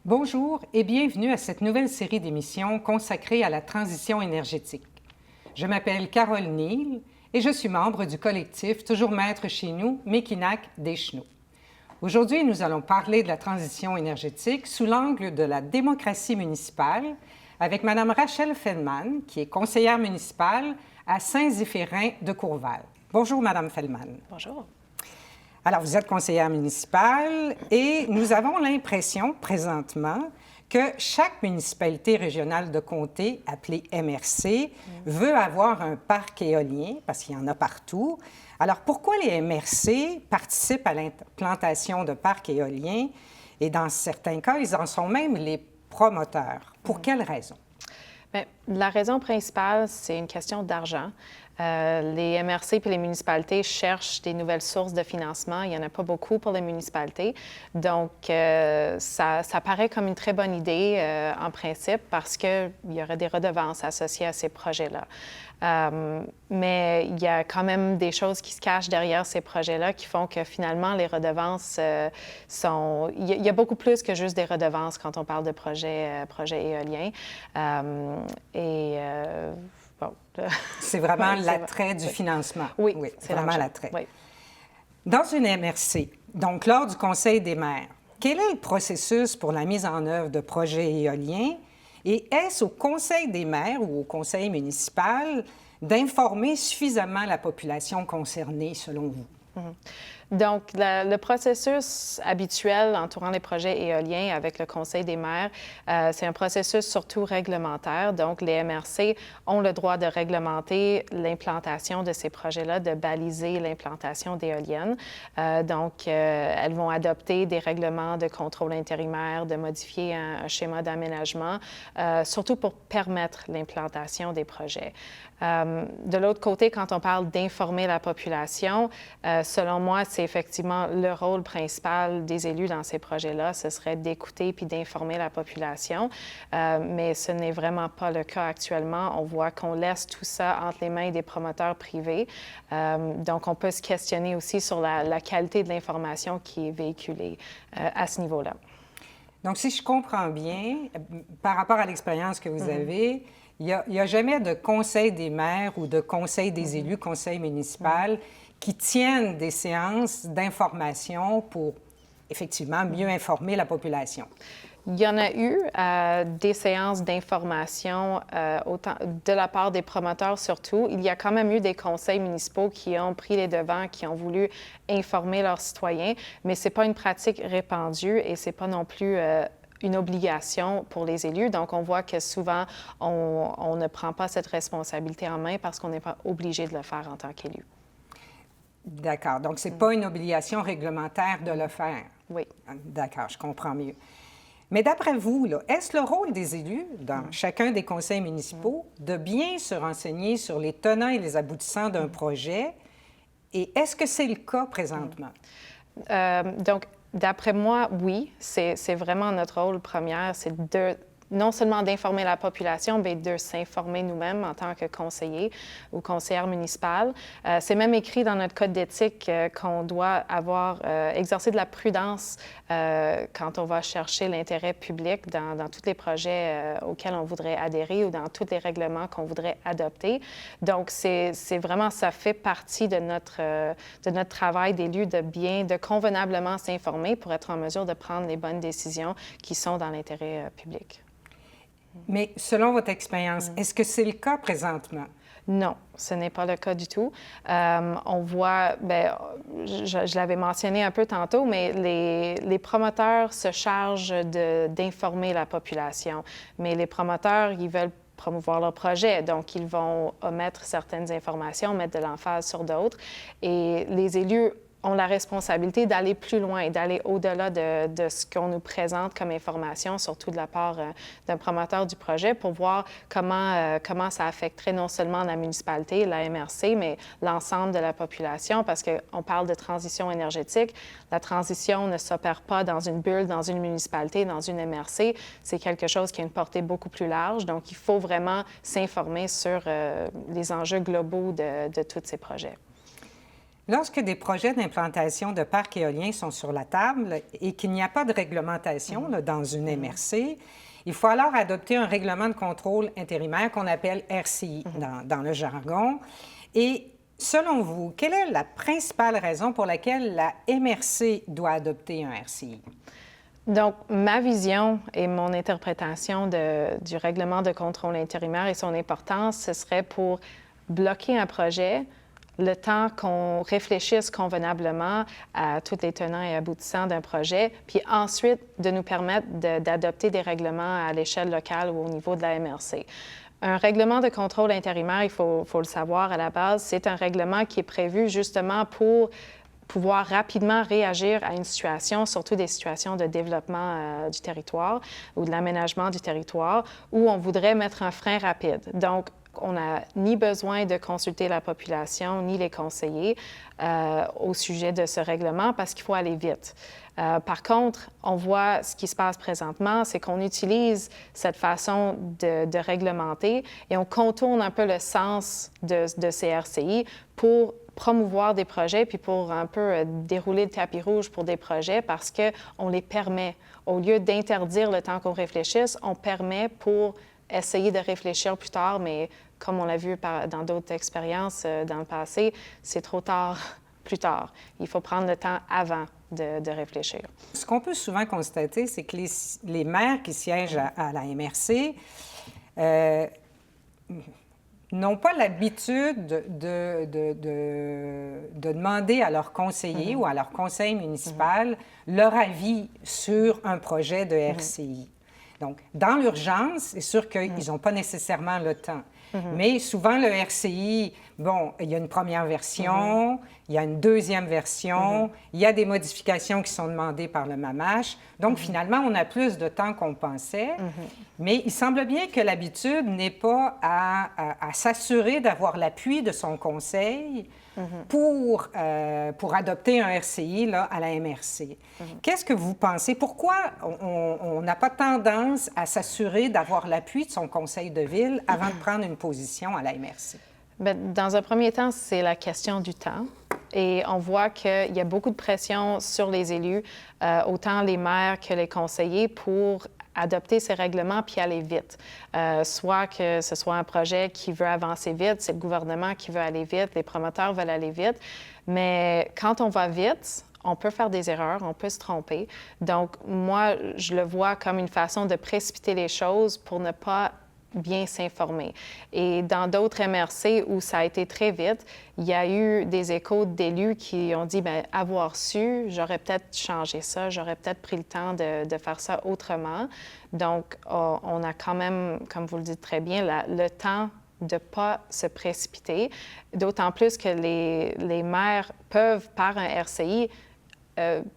Bonjour et bienvenue à cette nouvelle série d'émissions consacrée à la transition énergétique. Je m'appelle Carole Neal et je suis membre du collectif Toujours Maître chez nous, Mekinac Deschenaux. Aujourd'hui, nous allons parler de la transition énergétique sous l'angle de la démocratie municipale avec Mme Rachel Feldman, qui est conseillère municipale à Saint-Zéphirin de Courval. Bonjour, Mme Feldman. Bonjour. Alors, vous êtes conseillère municipale et nous avons l'impression présentement que chaque municipalité régionale de comté, appelée MRC, veut avoir un parc éolien, parce qu'il y en a partout. Alors, pourquoi les MRC participent à l'implantation de parcs éoliens et dans certains cas, ils en sont même les promoteurs? Pour quelles raisons? Bien, la raison principale, c'est une question d'argent. Les MRC et les municipalités cherchent des nouvelles sources de financement. Il n'y en a pas beaucoup pour les municipalités. Donc, ça paraît comme une très bonne idée en principe parce qu'il y aurait des redevances associées à ces projets-là. Mais il y a quand même des choses qui se cachent derrière ces projets-là qui font que finalement, les redevances sont... Il y a beaucoup plus que juste des redevances quand on parle de projets éoliens. Bon, c'est vraiment l'attrait du financement. Oui, c'est vraiment l'attrait. Oui. Dans une MRC, donc lors du Conseil des maires, quel est le processus pour la mise en œuvre de projets éoliens? Et est-ce au Conseil des maires ou au Conseil municipal d'informer suffisamment la population concernée, selon vous? Donc, le processus habituel entourant les projets éoliens avec le Conseil des maires, c'est un processus surtout réglementaire. Donc, les MRC ont le droit de réglementer l'implantation de ces projets-là, de baliser l'implantation d'éoliennes. Elles vont adopter des règlements de contrôle intérimaire, de modifier un schéma d'aménagement, surtout pour permettre l'implantation des projets. De l'autre côté, quand on parle d'informer la population, selon moi, c'est effectivement le rôle principal des élus dans ces projets-là, ce serait d'écouter puis d'informer la population. Mais ce n'est vraiment pas le cas actuellement. On voit qu'on laisse tout ça entre les mains des promoteurs privés. Donc, on peut se questionner aussi sur la qualité de l'information qui est véhiculée à ce niveau-là. Donc, si je comprends bien, par rapport à l'expérience que vous avez, il n'y a jamais de conseil des maires ou de conseil des élus, conseil municipal, qui tiennent des séances d'information pour, effectivement, mieux informer la population. Il y en a eu des séances d'information autant de la part des promoteurs surtout. Il y a quand même eu des conseils municipaux qui ont pris les devants, qui ont voulu informer leurs citoyens, mais ce n'est pas une pratique répandue et ce n'est pas non plus une obligation pour les élus. Donc, on voit que souvent, on ne prend pas cette responsabilité en main parce qu'on n'est pas obligé de le faire en tant qu'élu. D'accord. Donc, ce n'est pas une obligation réglementaire de le faire. Oui. D'accord, je comprends mieux. Mais d'après vous, est-ce le rôle des élus, dans chacun des conseils municipaux, de bien se renseigner sur les tenants et les aboutissants d'un projet? Et est-ce que c'est le cas présentement? Donc, d'après moi, oui, c'est vraiment notre rôle premier, c'est non seulement d'informer la population, mais de s'informer nous-mêmes en tant que conseiller ou conseillère municipale. C'est même écrit dans notre code d'éthique qu'on doit exercer de la prudence quand on va chercher l'intérêt public dans tous les projets auxquels on voudrait adhérer ou dans tous les règlements qu'on voudrait adopter. Donc, c'est vraiment, ça fait partie de notre travail d'élu de convenablement s'informer pour être en mesure de prendre les bonnes décisions qui sont dans l'intérêt public. Mais selon votre expérience, est-ce que c'est le cas présentement? Non, ce n'est pas le cas du tout. On voit, je l'avais mentionné un peu tantôt, mais les promoteurs se chargent d'informer la population. Mais les promoteurs, ils veulent promouvoir leur projet. Donc, ils vont omettre certaines informations, mettre de l'emphase sur d'autres. Et les élus ont la responsabilité d'aller plus loin, d'aller au-delà de ce qu'on nous présente comme information, surtout de la part d'un promoteur du projet, pour voir comment ça affecterait non seulement la municipalité, la MRC, mais l'ensemble de la population, parce qu'on parle de transition énergétique. La transition ne s'opère pas dans une bulle, dans une municipalité, dans une MRC. C'est quelque chose qui a une portée beaucoup plus large. Donc, il faut vraiment s'informer sur les enjeux globaux de tous ces projets. Lorsque des projets d'implantation de parcs éoliens sont sur la table et qu'il n'y a pas de réglementation là, dans une MRC, il faut alors adopter un règlement de contrôle intérimaire qu'on appelle RCI dans le jargon. Et selon vous, quelle est la principale raison pour laquelle la MRC doit adopter un RCI? Donc, ma vision et mon interprétation du règlement de contrôle intérimaire et son importance, ce serait pour bloquer un projet le temps qu'on réfléchisse convenablement à tous les tenants et aboutissants d'un projet, puis ensuite de nous permettre d'adopter des règlements à l'échelle locale ou au niveau de la MRC. Un règlement de contrôle intérimaire, il faut le savoir à la base, c'est un règlement qui est prévu justement pour pouvoir rapidement réagir à une situation, surtout des situations de développement du territoire ou de l'aménagement du territoire, où on voudrait mettre un frein rapide. Donc, on n'a ni besoin de consulter la population ni les conseillers au sujet de ce règlement parce qu'il faut aller vite. Par contre, on voit ce qui se passe présentement, c'est qu'on utilise cette façon de réglementer et on contourne un peu le sens de ces RCI pour promouvoir des projets puis pour un peu dérouler le tapis rouge pour des projets parce qu'on les permet. Au lieu d'interdire le temps qu'on réfléchisse, on permet pour essayer de réfléchir plus tard, mais comme on l'a vu dans d'autres expériences dans le passé, c'est trop tard plus tard. Il faut prendre le temps avant de réfléchir. Ce qu'on peut souvent constater, c'est que les maires qui siègent à la MRC n'ont pas l'habitude de demander à leur conseiller ou à leur conseil municipal leur avis sur un projet de RCI. Donc, dans l'urgence, c'est sûr qu'ils n'ont pas nécessairement le temps. Mais souvent, le RCI, bon, il y a une première version, il y a une deuxième version, il y a des modifications qui sont demandées par le MAMACH. Donc, finalement, on a plus de temps qu'on pensait. Mais il semble bien que l'habitude n'est pas à s'assurer d'avoir l'appui de son conseil pour adopter un RCI là, à la MRC. Qu'est-ce que vous pensez? Pourquoi on n'a pas tendance à s'assurer d'avoir l'appui de son conseil de ville avant de prendre une position à la MRC? Bien, dans un premier temps, c'est la question du temps. Et on voit qu'il y a beaucoup de pression sur les élus, autant les maires que les conseillers, pour adopter ces règlements puis aller vite. Soit que ce soit un projet qui veut avancer vite, c'est le gouvernement qui veut aller vite, les promoteurs veulent aller vite. Mais quand on va vite, on peut faire des erreurs, on peut se tromper. Donc, moi, je le vois comme une façon de précipiter les choses pour ne pas bien s'informer. Et dans d'autres MRC où ça a été très vite, il y a eu des échos d'élus qui ont dit, bien, avoir su, j'aurais peut-être changé ça, j'aurais peut-être pris le temps de faire ça autrement. Donc, on a quand même, comme vous le dites très bien, le temps de ne pas se précipiter, d'autant plus que les maires peuvent, par un RCI,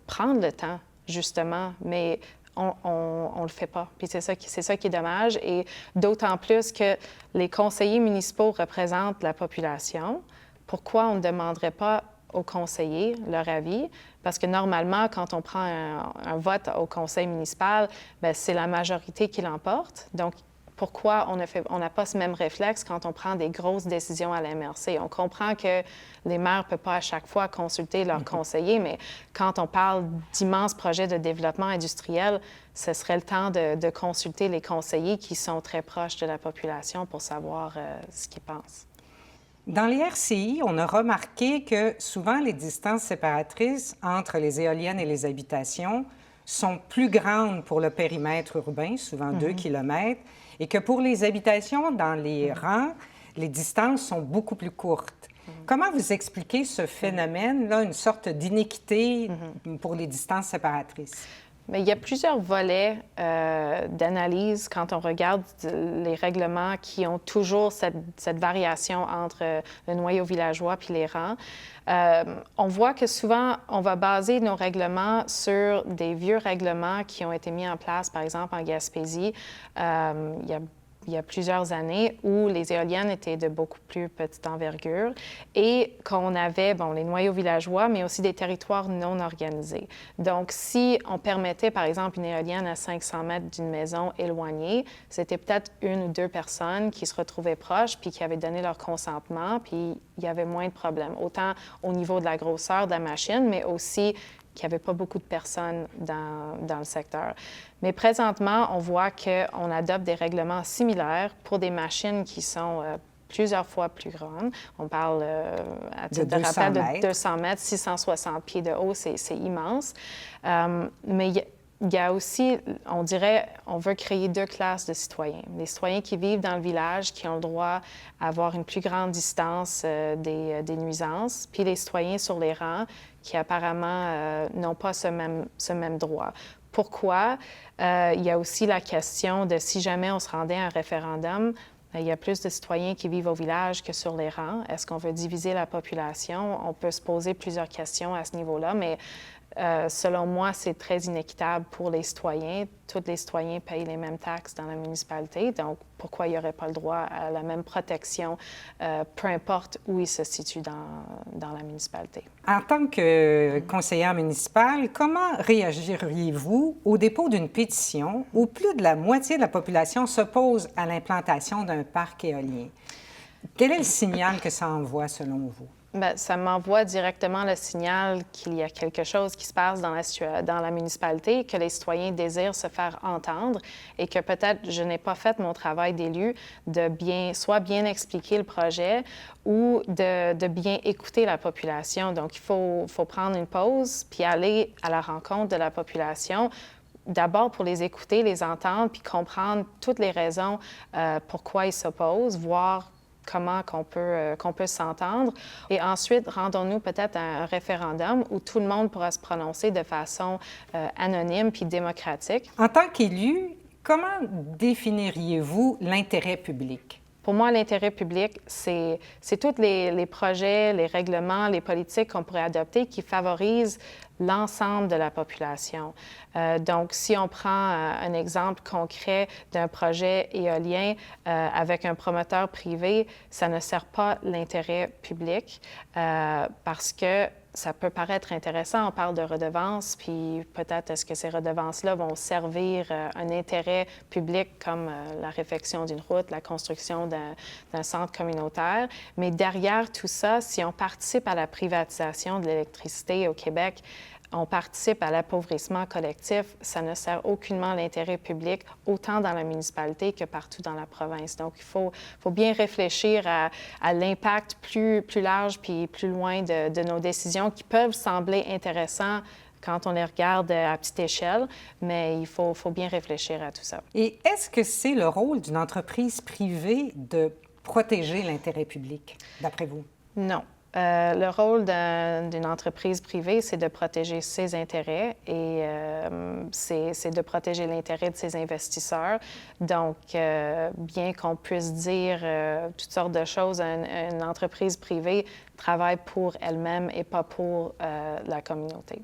prendre le temps, justement, mais on ne le fait pas. Puis c'est ça qui est dommage. Et d'autant plus que les conseillers municipaux représentent la population. Pourquoi on ne demanderait pas aux conseillers leur avis? Parce que normalement, quand on prend un vote au conseil municipal, bien, c'est la majorité qui l'emporte. Donc, pourquoi on n'a pas ce même réflexe quand on prend des grosses décisions à la MRC? On comprend que les maires ne peuvent pas à chaque fois consulter leurs conseillers, mais quand on parle d'immenses projets de développement industriel, ce serait le temps de consulter les conseillers qui sont très proches de la population pour savoir ce qu'ils pensent. Dans les RCI, on a remarqué que souvent les distances séparatrices entre les éoliennes et les habitations sont plus grandes pour le périmètre urbain, souvent 2 kilomètres, et que pour les habitations dans les rangs, les distances sont beaucoup plus courtes. Comment vous expliquez ce phénomène-là, une sorte d'inéquité pour les distances séparatrices? Mais il y a plusieurs volets d'analyse quand on regarde les règlements qui ont toujours cette variation entre le noyau villageois puis les rangs. On voit que souvent, on va baser nos règlements sur des vieux règlements qui ont été mis en place, par exemple, en Gaspésie. Il il y a plusieurs années où les éoliennes étaient de beaucoup plus petite envergure et qu'on avait, bon, les noyaux villageois, mais aussi des territoires non organisés. Donc, si on permettait, par exemple, une éolienne à 500 mètres d'une maison éloignée, c'était peut-être une ou deux personnes qui se retrouvaient proches puis qui avaient donné leur consentement, puis il y avait moins de problèmes, autant au niveau de la grosseur de la machine, mais aussi qu'il n'y avait pas beaucoup de personnes dans le secteur. Mais présentement, on voit qu'on adopte des règlements similaires pour des machines qui sont plusieurs fois plus grandes. On parle, à titre de rappel, de 200 mètres, 660 pieds de haut, c'est immense. Mais il y a aussi, on dirait, on veut créer deux classes de citoyens. Les citoyens qui vivent dans le village, qui ont le droit à avoir une plus grande distance des nuisances, puis les citoyens sur les rangs qui apparemment n'ont pas ce même droit. Pourquoi? Il y a aussi la question de si jamais on se rendait à un référendum, il y a plus de citoyens qui vivent au village que sur les rangs. Est-ce qu'on veut diviser la population? On peut se poser plusieurs questions à ce niveau-là, mais selon moi, c'est très inéquitable pour les citoyens. Tous les citoyens payent les mêmes taxes dans la municipalité, donc pourquoi il n'y aurait pas le droit à la même protection, peu importe où ils se situent dans la municipalité? En tant que conseillère municipale, comment réagiriez-vous au dépôt d'une pétition où plus de la moitié de la population s'oppose à l'implantation d'un parc éolien? Quel est le signal que ça envoie selon vous? Bien, ça m'envoie directement le signal qu'il y a quelque chose qui se passe dans la municipalité, que les citoyens désirent se faire entendre et que peut-être je n'ai pas fait mon travail d'élu de soit bien expliquer le projet ou de bien écouter la population. Donc, il faut prendre une pause puis aller à la rencontre de la population. D'abord pour les écouter, les entendre, puis comprendre toutes les raisons pourquoi ils s'opposent, voir comment qu'on peut s'entendre. Et ensuite, rendons-nous peut-être à un référendum où tout le monde pourra se prononcer de façon anonyme puis démocratique. En tant qu'élu, comment définiriez-vous l'intérêt public? Pour moi, l'intérêt public, c'est tous les projets, les règlements, les politiques qu'on pourrait adopter qui favorisent l'ensemble de la population. Donc, si on prend un exemple concret d'un projet éolien avec un promoteur privé, ça ne sert pas l'intérêt public parce que ça peut paraître intéressant, on parle de redevances, puis peut-être est-ce que ces redevances-là vont servir un intérêt public comme la réfection d'une route, la construction d'un centre communautaire. Mais derrière tout ça, si on participe à la privatisation de l'électricité au Québec, on participe à l'appauvrissement collectif, ça ne sert aucunement l'intérêt public, autant dans la municipalité que partout dans la province. Donc, il faut bien réfléchir à l'impact plus large puis plus loin de nos décisions qui peuvent sembler intéressantes quand on les regarde à petite échelle, mais il faut bien réfléchir à tout ça. Et est-ce que c'est le rôle d'une entreprise privée de protéger l'intérêt public, d'après vous? Non. Le rôle d'une entreprise privée, c'est de protéger ses intérêts et c'est de protéger l'intérêt de ses investisseurs. Donc, bien qu'on puisse dire toutes sortes de choses, une entreprise privée travaille pour elle-même et pas pour la communauté.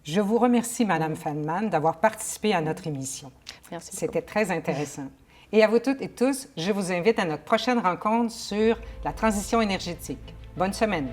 Je vous remercie, Mme Fandman, d'avoir participé à notre émission. Merci beaucoup. C'était très intéressant. Et à vous toutes et tous, je vous invite à notre prochaine rencontre sur la transition énergétique. Bonne semaine.